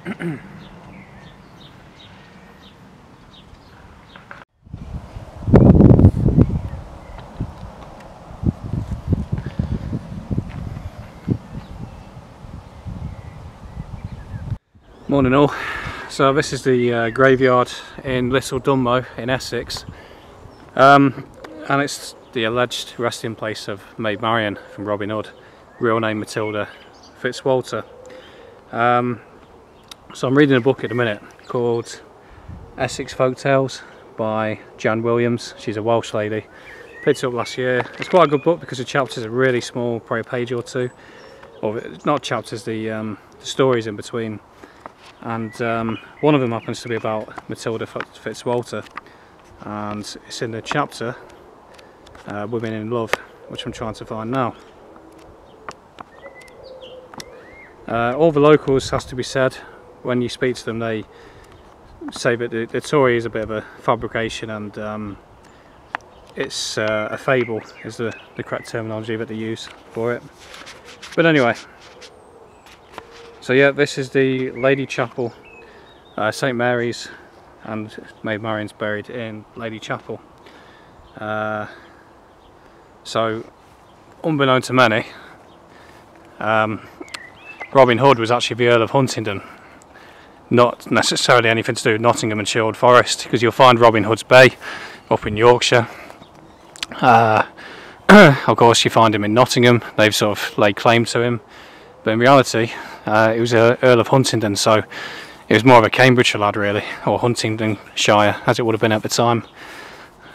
Morning all. So this is the graveyard in Little Dunmow in Essex, and it's the alleged resting place of Maid Marian from Robin Hood, real name Matilda Fitzwalter. So I'm reading a book at the minute called Essex Folktales by Jan Williams. She's a Welsh lady. Picked it up last year. It's quite a good book because the chapters are really small, probably a page or two, or not chapters, the stories in between. And one of them happens to be about Matilda Fitzwalter, and it's in the chapter Women in Love, which I'm trying to find now. All the locals, has to be said, when you speak to them, they say that the story is a bit of a fabrication, and it's a fable is the correct terminology that they use for it. But anyway, so yeah, this is the Lady Chapel, St Mary's, and Maid Marian's buried in Lady Chapel. So, unbeknown to many, Robin Hood was actually the Earl of Huntingdon, not necessarily anything to do with Nottingham and Sherwood Forest, because you'll find Robin Hood's Bay up in Yorkshire. Of course you find him in Nottingham. They've sort of laid claim to him, but in reality it was Earl of Huntingdon, so it was more of a Cambridgeshire lad really, or Huntingdonshire as it would have been at the time.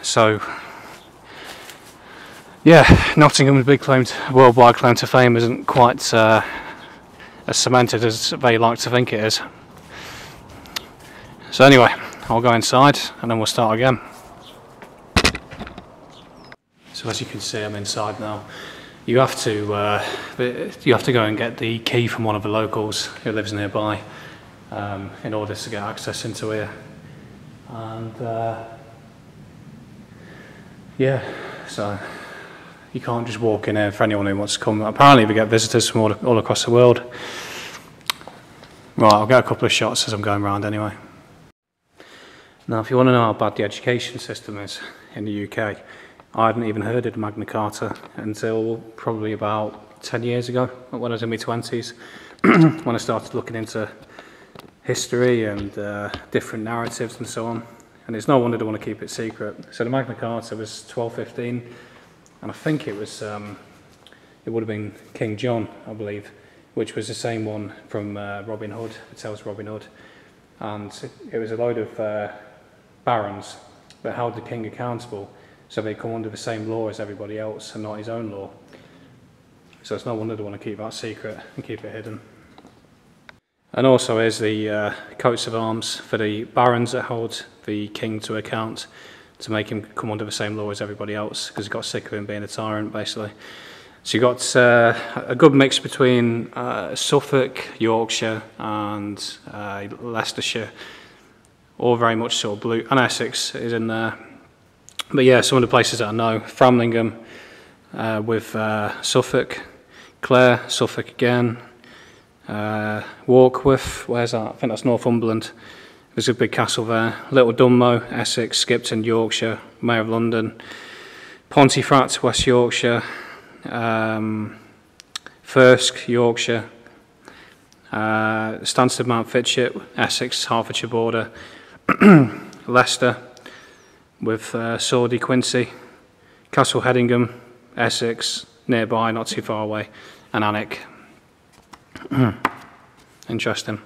So yeah, Nottingham's big worldwide claim to fame isn't quite as cemented as they like to think it is. So anyway, I'll go inside and then we'll start again. So as you can see, I'm inside now. You have to go and get the key from one of the locals who lives nearby in order to get access into here. And yeah, so you can't just walk in here for anyone who wants to come. Apparently we get visitors from all across the world. Right, I'll get a couple of shots as I'm going around anyway. Now if you want to know how bad the education system is in the UK, I hadn't even heard of Magna Carta until probably about 10 years ago, when I was in my 20s, when I started looking into history and different narratives and so on. And it's no wonder they want to keep it secret. So the Magna Carta was 1215, and I think it was, it would have been King John, I believe, which was the same one from Robin Hood. It tells Robin Hood. And it was a load of barons that held the king accountable, so they come under the same law as everybody else and not his own law. So it's no wonder they want to keep that secret and keep it hidden. And also here's the coats of arms for the barons that hold the king to account, to make him come under the same law as everybody else, because he got sick of him being a tyrant basically. So you got a good mix between Suffolk, Yorkshire and Leicestershire, all very much sort of blue, and Essex is in there. But yeah, some of the places that I know: Framlingham with Suffolk, Clare, Suffolk again, Warkworth, where's that? I think that's Northumberland. There's a big castle there. Little Dunmow, Essex, Skipton, Yorkshire, Mayor of London, Pontefract, West Yorkshire, Thirsk, Yorkshire, Stansted Mount Fitchett, Essex, Hertfordshire border, Leicester with Sawdy, Quincy, Castle Hedingham, Essex, nearby, not too far away, and Alnwick. Interesting.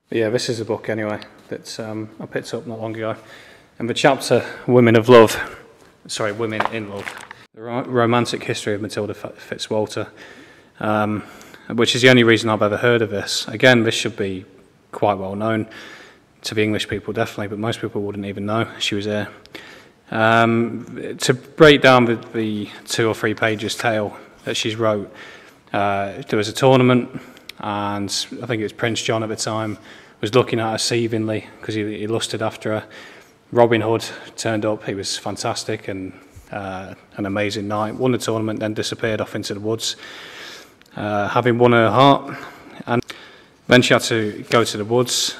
But yeah, this is a book anyway that I picked up not long ago, and the chapter Women in Love, the romantic history of Matilda Fitzwalter, which is the only reason I've ever heard of this. Again, this should be quite well known to the English people, definitely, but most people wouldn't even know she was here. To break down the 2 or 3 pages tale that she's wrote, there was a tournament, and I think it was Prince John at the time was looking at her seethingly because he lusted after her. Robin Hood turned up. He was fantastic and an amazing knight. Won the tournament, then disappeared off into the woods. having won her heart, and then she had to go to the woods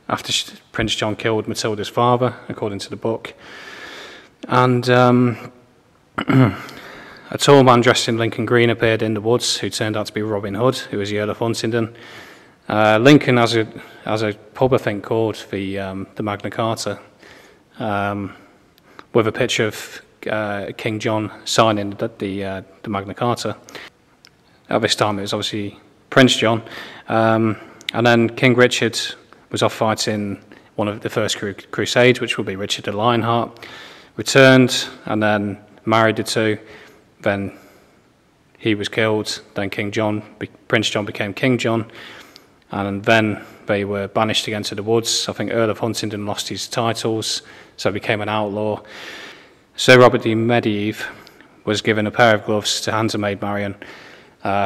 after Prince John killed Matilda's father, according to the book. And a tall man dressed in Lincoln green appeared in the woods, who turned out to be Robin Hood, who was the Earl of Huntingdon. Lincoln has a pub, I think, called the Magna Carta, with a picture of King John signing the Magna Carta. At this time, it was obviously Prince John, and then King Richard was off fighting one of the first crusades, which will be Richard the Lionheart. Returned and then married the two. Then he was killed. Then Prince John became King John, and then they were banished again to the woods. I think Earl of Huntingdon lost his titles, so became an outlaw. Sir Robert de Medieve was given a pair of gloves to hand to Maid Marian,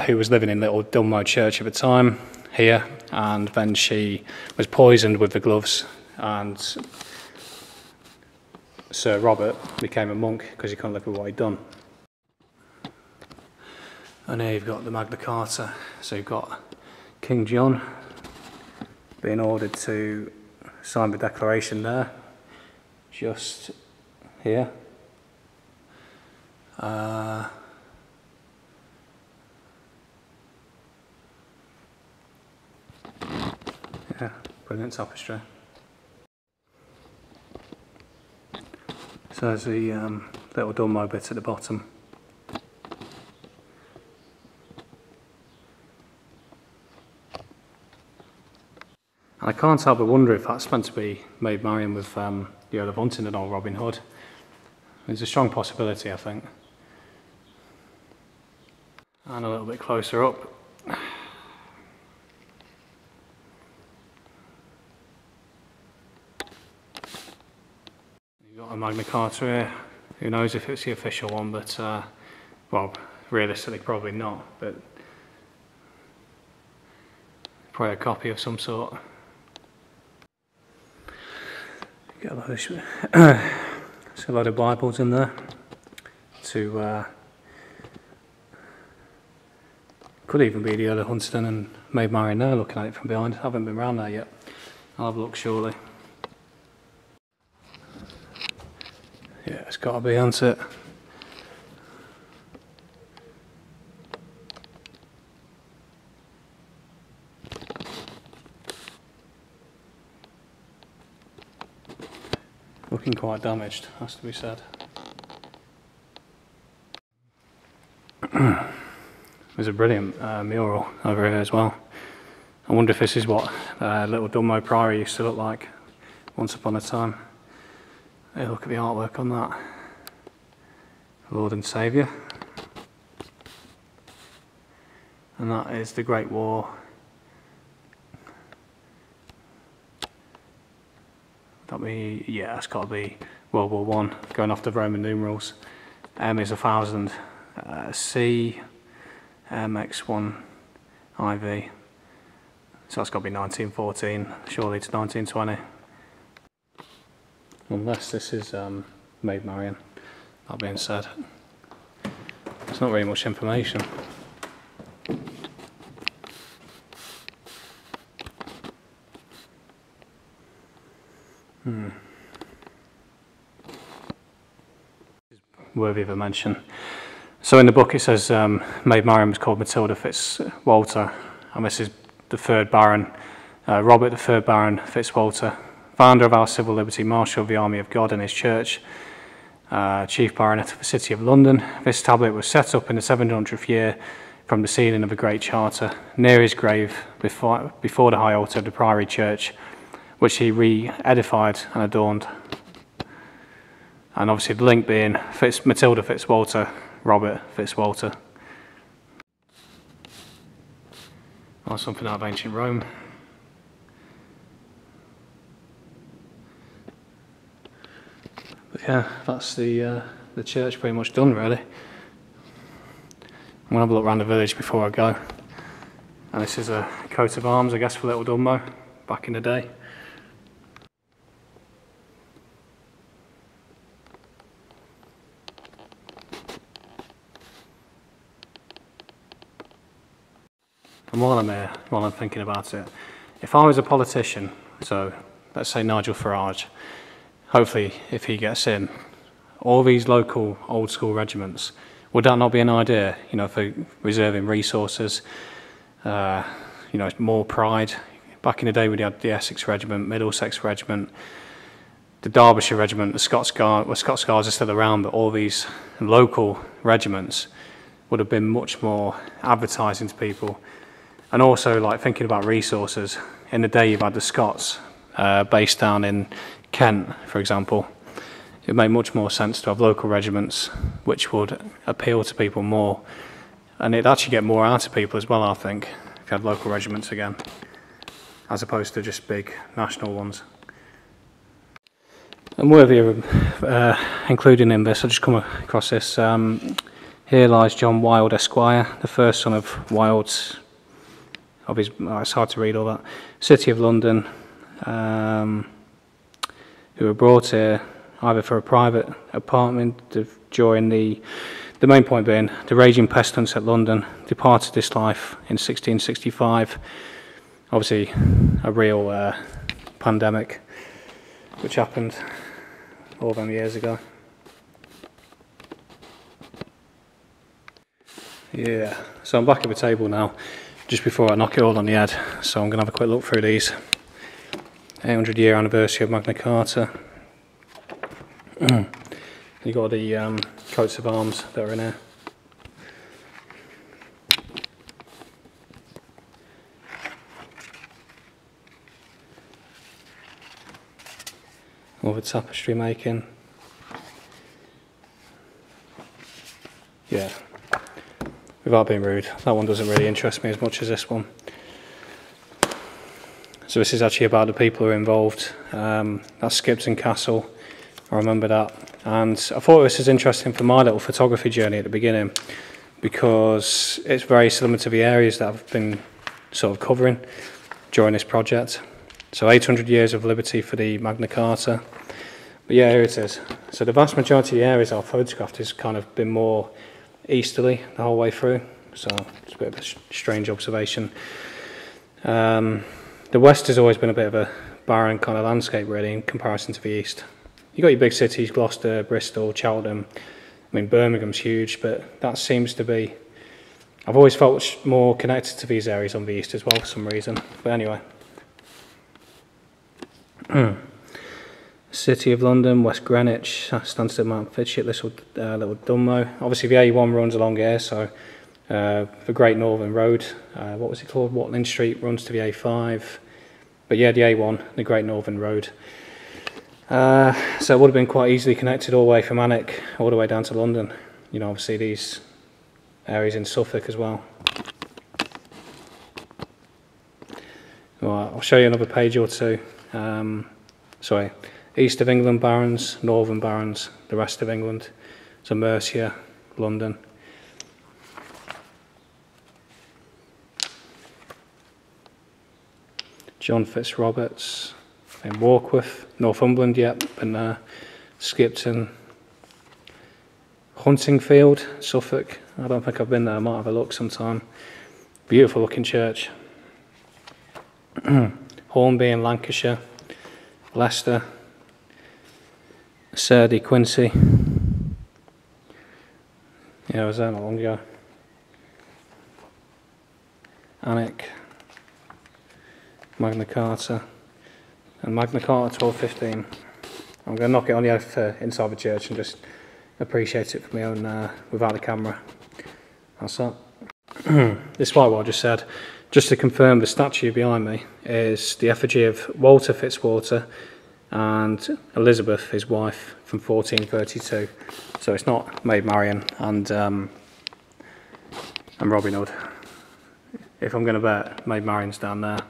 who was living in Little Dunmow Church at the time here, and then she was poisoned with the gloves, and Sir Robert became a monk because he couldn't live with what he'd done. And here you've got the Magna Carta. So you've got King John being ordered to sign the declaration there, just here. Yeah, brilliant tapestry. So there's the little Dunmow bit at the bottom. And I can't help but wonder if that's meant to be Maid Marian with the Earl of Huntingdon or Robin Hood. There's a strong possibility, I think. And a little bit closer up. You've got a Magna Carta here. Who knows if it's the official one, but, well, realistically probably not, but probably a copy of some sort. Got a lot of Bibles in there. Could even be the Earl of Huntingdon and Maid Marian there, looking at it from behind. I haven't been around there yet. I'll have a look shortly. Yeah, it's got to be, hasn't it? Looking quite damaged, has to be said. There's a brilliant mural over here as well. I wonder if this is what Little Dunmow Priory used to look like once upon a time. Hey, look at the artwork on that. Lord and Saviour. And that is the Great War. Yeah, that's got to be World War I, going off the Roman numerals. M is 1000, C, X1, IV. So that's got to be 1914, surely to 1920. Unless this is Maid Marian, that being said. There's not really much information. Worthy of a mention. So in the book it says Maid Marian was called Matilda Fitzwalter, and this is the 3rd Baron, Robert the 3rd Baron Fitzwalter, founder of our civil liberty, Marshal of the Army of God and his Church, Chief Baronet of the City of London. This tablet was set up in the 700th year from the ceiling of a great charter, near his grave, before the high altar of the Priory Church, which he re-edified and adorned. And obviously the link being Matilda Fitzwalter, Robert Fitzwalter. Or something out of ancient Rome. But yeah, that's the church pretty much done, really. I'm going to have a look around the village before I go. And this is a coat of arms, I guess, for Little Dunmow back in the day. And while I'm here, while I'm thinking about it, if I was a politician, so let's say Nigel Farage, hopefully if he gets in, all these local old school regiments, would that not be an idea, you know, for reserving resources, you know, more pride? Back in the day we had the Essex Regiment, Middlesex Regiment, the Derbyshire Regiment, the Scots Guards, well, Scots Guards are still around, but all these local regiments would have been much more advertising to people. And also, like, thinking about resources, in the day you've had the Scots based down in Kent, for example. It would make much more sense to have local regiments which would appeal to people more, and it'd actually get more out of people as well, I think, if you had local regiments again, as opposed to just big national ones. And worthy of including in this, I just come across this. Here lies John Wilde Esquire, the first son of Wilde's, of his, it's hard to read all that, City of London, who were brought here either for a private apartment during the main point being the raging pestilence at London, departed this life in 1665. Obviously a real pandemic which happened all them years ago. Yeah, so I'm back at the table now, just before I knock it all on the head, so I'm going to have a quick look through these. 800-year anniversary of Magna Carta. You got the coats of arms that are in here. All the tapestry making. Yeah, without being rude, that one doesn't really interest me as much as this one. So this is actually about the people who are involved. That's Skipton Castle, I remember that. And I thought this was interesting for my little photography journey at the beginning, because it's very similar to the areas that I've been sort of covering during this project. So 800 years of liberty for the Magna Carta. But yeah, here it is. So the vast majority of the areas I've photographed has kind of been more easterly the whole way through. So it's a bit of a strange observation. The west has always been a bit of a barren kind of landscape really in comparison to the east. You've got your big cities, Gloucester, Bristol, Cheltenham. I mean, Birmingham's huge, but that seems to be... I've always felt more connected to these areas on the east as well for some reason. But anyway. City of London, West Greenwich, Stansted Mount Fitchett, little Dunmow. Obviously the A1 runs along here, so the Great Northern Road, what was it called? Watling Street runs to the A5. But yeah, the A1, the Great Northern Road. So it would have been quite easily connected all the way from Alnwick all the way down to London. You know, obviously these areas in Suffolk as well. Right, I'll show you another page or two. Sorry, East of England barons, Northern barons, the rest of England. So Mercia, London. John Fitzroberts in Warkworth, Northumberland, yep, and Skipton, Huntingfield, Suffolk. I don't think I've been there, I might have a look sometime. Beautiful looking church. Hornby in Lancashire, Leicester, Surrey, Quincy. Yeah, I was there not long ago. Alnwick, Magna Carta, and Magna Carta 1215. I'm going to knock it on the head inside the church and just appreciate it for my own without the camera. That's that. Despite what I just said, just to confirm, the statue behind me is the effigy of Walter Fitzwater and Elizabeth, his wife, from 1432. So it's not Maid Marian and Robin Hood. If I'm going to bet, Maid Marian's down there.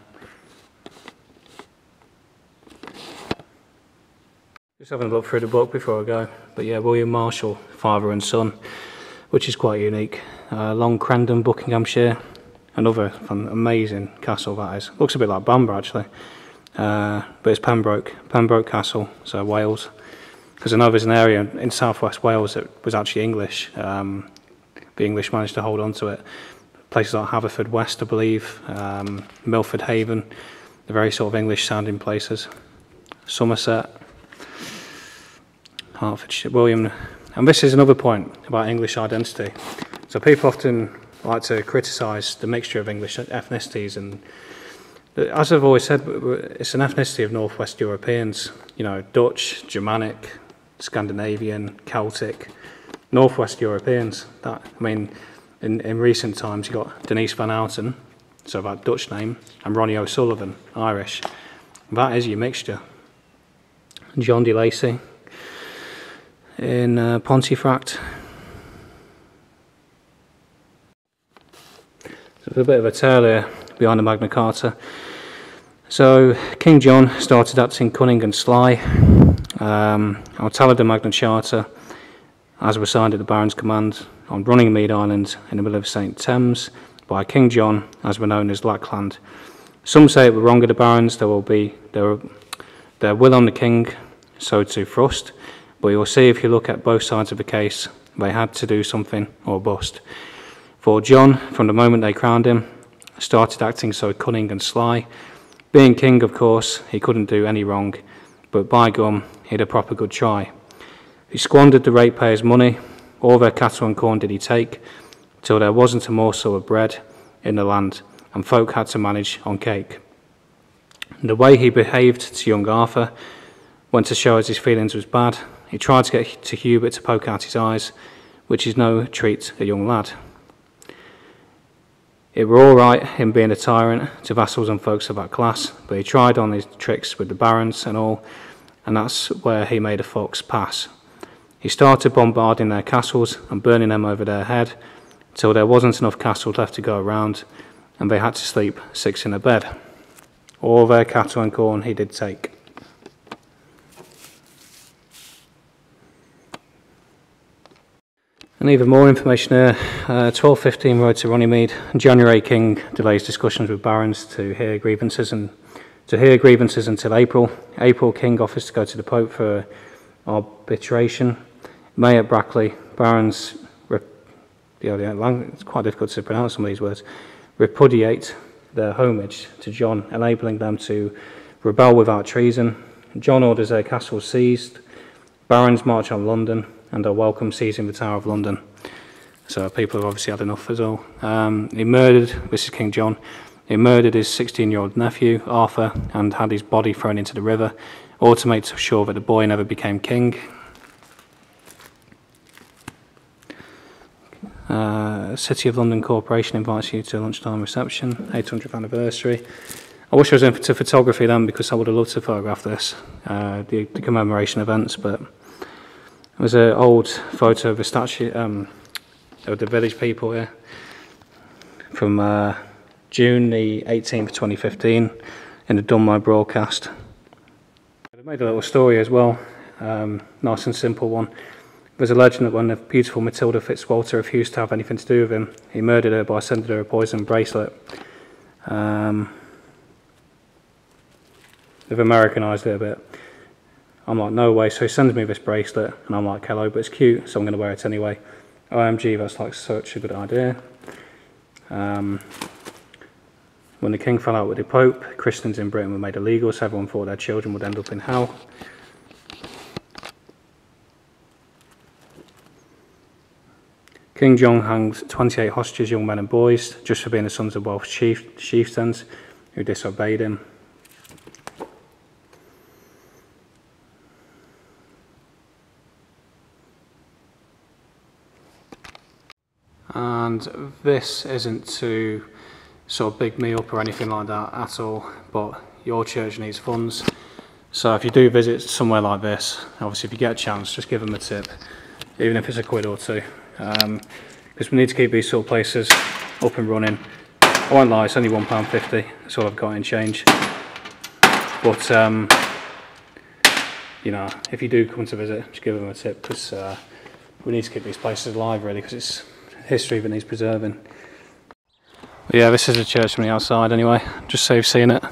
Just having a look through the book before I go. But yeah, William Marshall, father and son, which is quite unique. Long Crendon, Buckinghamshire. Another amazing castle that is. Looks a bit like Bamburgh actually. But it's Pembroke Castle, so Wales. Because I know there's an area in southwest Wales that was actually English. The English managed to hold on to it. places like Haverfordwest, I believe, Milford Haven, the very sort of English sounding places, Somerset, Hertfordshire, William. And this is another point about English identity. So people often like to criticise the mixture of English ethnicities, and as I've always said, it's an ethnicity of Northwest Europeans, you know, Dutch, Germanic, Scandinavian, Celtic, Northwest Europeans. That, I mean, in recent times you got Denise Van Outen, so that Dutch name, and Ronnie O'Sullivan, Irish. That is your mixture. John de Lacy in Pontefract. So there's a bit of a tale here behind the Magna Carta. So King John started acting cunning and sly. I'll tell of the Magna Charta, as was signed at the Baron's command on Runningmead Island in the middle of St Thames by King John, as we're known as Lackland. Some say it were wrong of the Barons, there will on the King, so to thrust, but you'll see if you look at both sides of the case, they had to do something or bust. For John, from the moment they crowned him, started acting so cunning and sly. Being king, of course, he couldn't do any wrong, but by gum, he had a proper good try. He squandered the ratepayers' money, all their cattle and corn did he take, till there wasn't a morsel of bread in the land, and folk had to manage on cake. The way he behaved to young Arthur went to show as his feelings was bad. He tried to get to Hubert to poke out his eyes, which is no treat to a young lad. It were all right, him being a tyrant to vassals and folks of that class, but he tried on his tricks with the barons and all, and that's where he made a fox pass. He started bombarding their castles and burning them over their head, till there wasn't enough castles left to go around, and they had to sleep 6 in a bed. All their cattle and corn he did take. And even more information here. 1215 road to Runnymede. January, King delays discussions with barons to hear grievances until April. April, King offers to go to the Pope for arbitration. May at Brackley, barons, it's quite difficult to pronounce some of these words, repudiate their homage to John, enabling them to rebel without treason. John orders their castles seized. Barons march on London and are welcome seizing the Tower of London. So people have obviously had enough as well. He murdered, this is King John, he murdered his 16-year-old nephew, Arthur, and had his body thrown into the river, all to make sure that the boy never became king. City of London Corporation invites you to a lunchtime reception, 800th anniversary. I wish I was into photography then, because I would have loved to photograph this, the commemoration events, but there's an old photo of a statue of the village people here from June the 18th, 2015 in the Dunmow broadcast. They made a little story as well, nice and simple one. There's a legend that when the beautiful Matilda Fitzwalter refused to have anything to do with him, he murdered her by sending her a poison bracelet. They've Americanised it a bit. I'm like, no way, so he sends me this bracelet, and I'm like, hello, but it's cute, so I'm going to wear it anyway. OMG, that's like such a good idea. When the king fell out with the Pope, Christians in Britain were made illegal, so everyone thought their children would end up in hell. King John hanged 28 hostages, young men and boys, just for being the sons of Welsh chieftains who disobeyed him. And this isn't to sort of big me up or anything like that at all, but your church needs funds. So if you do visit somewhere like this, obviously if you get a chance, just give them a tip, even if it's £1 or £2. Because we need to keep these sort of places up and running. I won't lie, it's only £1.50, that's all I've got in change. But, you know, if you do come to visit, just give them a tip, because we need to keep these places alive really, because it's history that needs preserving. But yeah, this is the church from the outside anyway, just so you've seen it.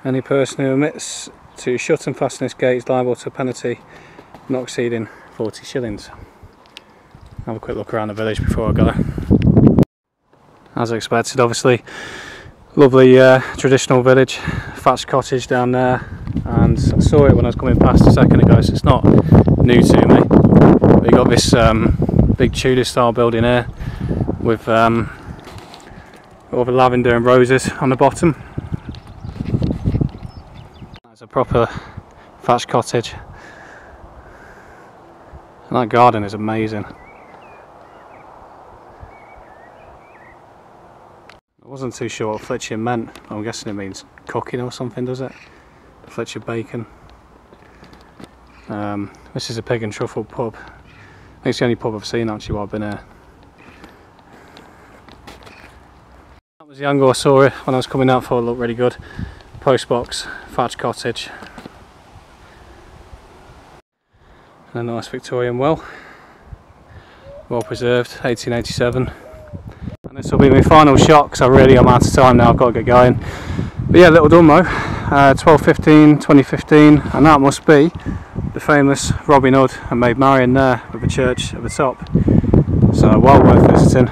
Any person who omits To shut and fasten this gate is liable to a penalty not exceeding 40 shillings. Have a quick look around the village before I go. As expected, obviously, lovely traditional village, thatched cottage down there, and I saw it when I was coming past a second ago, so it's not new to me. We got this big Tudor style building here with all the lavender and roses on the bottom. It's a proper thatched cottage, and that garden is amazing. I wasn't too sure what flitching meant. I'm guessing it means cooking or something, does it? Flitcher bacon. This is a pig and truffle pub. I think it's the only pub I've seen actually while I've been here. That was the angle I saw it when I was coming out. Thought it looked really good. Post box, thatched cottage. And a nice Victorian well preserved, 1887. And this will be my final shot because I really am out of time now, I've got to get going. But yeah, little Dunmow, 12/15/2015, and that must be the famous Robin Hood and Maid Marian there with the church at the top. So well worth visiting.